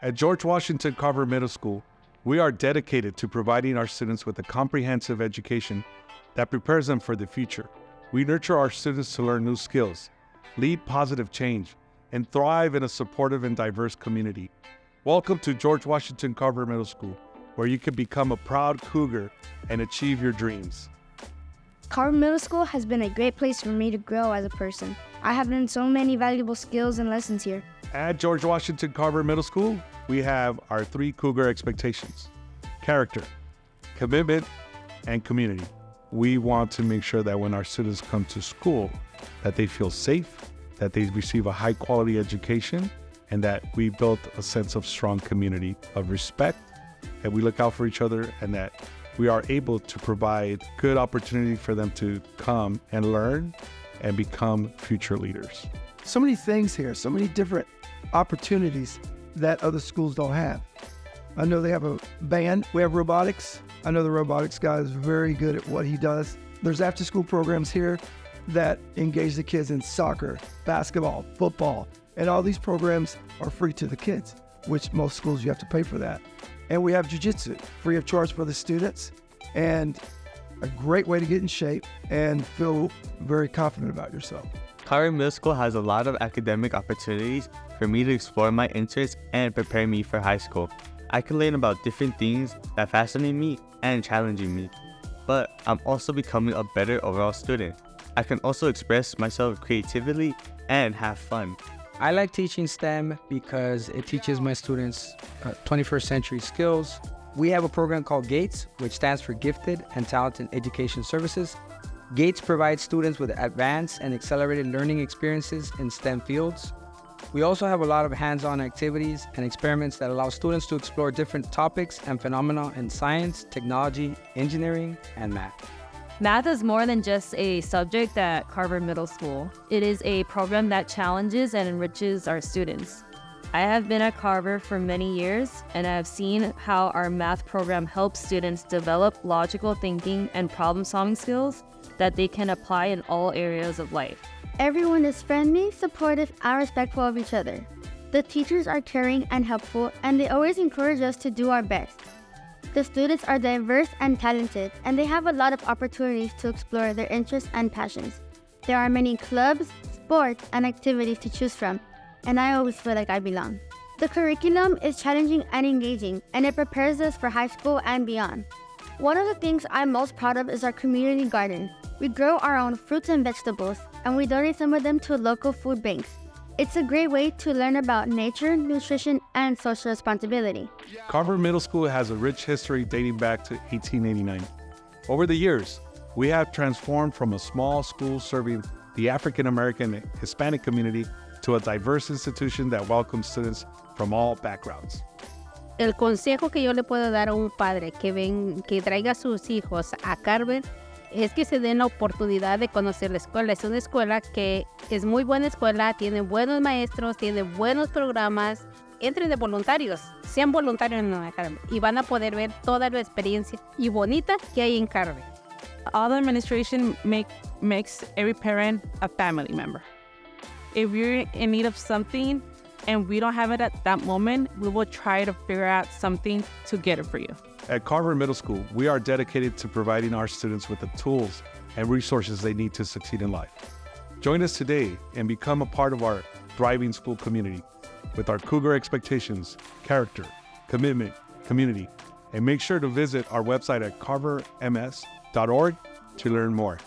At George Washington Carver Middle School, we are dedicated to providing our students with a comprehensive education that prepares them for the future. We nurture our students to learn new skills, lead positive change, and thrive in a supportive and diverse community. Welcome to George Washington Carver Middle School, where you can become a proud Cougar and achieve your dreams. Carver Middle School has been a great place for me to grow as a person. I have learned so many valuable skills and lessons here. At George Washington Carver Middle School, we have our 3 Cougar expectations: character, commitment, and community. We want to make sure that when our students come to school, that they feel safe, that they receive a high quality education, and that we built a sense of strong community of respect, that we look out for each other, and that we are able to provide good opportunity for them to come and learn and become future leaders. So many things here, so many different opportunities that other schools don't have. I know they have a band, we have robotics. I know the robotics guy is very good at what he does. There's after-school programs here that engage the kids in soccer, basketball, football, and all these programs are free to the kids, which most schools you have to pay for that. And we have jiu-jitsu, free of charge for the students, and a great way to get in shape and feel very confident about yourself. Carver Middle School has a lot of academic opportunities for me to explore my interests and prepare me for high school. I can learn about different things that fascinate me and challenging me, but I'm also becoming a better overall student. I can also express myself creatively and have fun. I like teaching STEM because it teaches my students 21st century skills. We have a program called GATES, which stands for Gifted and Talented Education Services. GATES provides students with advanced and accelerated learning experiences in STEM fields. We also have a lot of hands-on activities and experiments that allow students to explore different topics and phenomena in science, technology, engineering, and math. Math is more than just a subject at Carver Middle School. It is a program that challenges and enriches our students. I have been at Carver for many years, and I have seen how our math program helps students develop logical thinking and problem-solving skills that they can apply in all areas of life. Everyone is friendly, supportive, and respectful of each other. The teachers are caring and helpful, and they always encourage us to do our best. The students are diverse and talented, and they have a lot of opportunities to explore their interests and passions. There are many clubs, sports, and activities to choose from, and I always feel like I belong. The curriculum is challenging and engaging, and it prepares us for high school and beyond. One of the things I'm most proud of is our community garden. We grow our own fruits and vegetables, and we donate some of them to local food banks. It's a great way to learn about nature, nutrition, and social responsibility. Carver Middle School has a rich history dating back to 1889. Over the years, we have transformed from a small school serving the African American and Hispanic community to a diverse institution that welcomes students from all backgrounds. El consejo que yo le puedo dar a un padre que traiga a sus hijos a Carver es que se den la oportunidad de conocer la escuela. Es una escuela que es muy buena escuela, tiene buenos maestros, tiene buenos programas. Entren de voluntarios, sean voluntarios en la Carver y van a poder ver toda la experiencia y bonita que hay en Carver. All the administration makes every parent a family member. If you're in need of something and we don't have it at that moment, we will try to figure out something to get it for you. At Carver Middle School, we are dedicated to providing our students with the tools and resources they need to succeed in life. Join us today and become a part of our thriving school community with our Cougar expectations, character, commitment, community, and make sure to visit our website at carverms.org to learn more.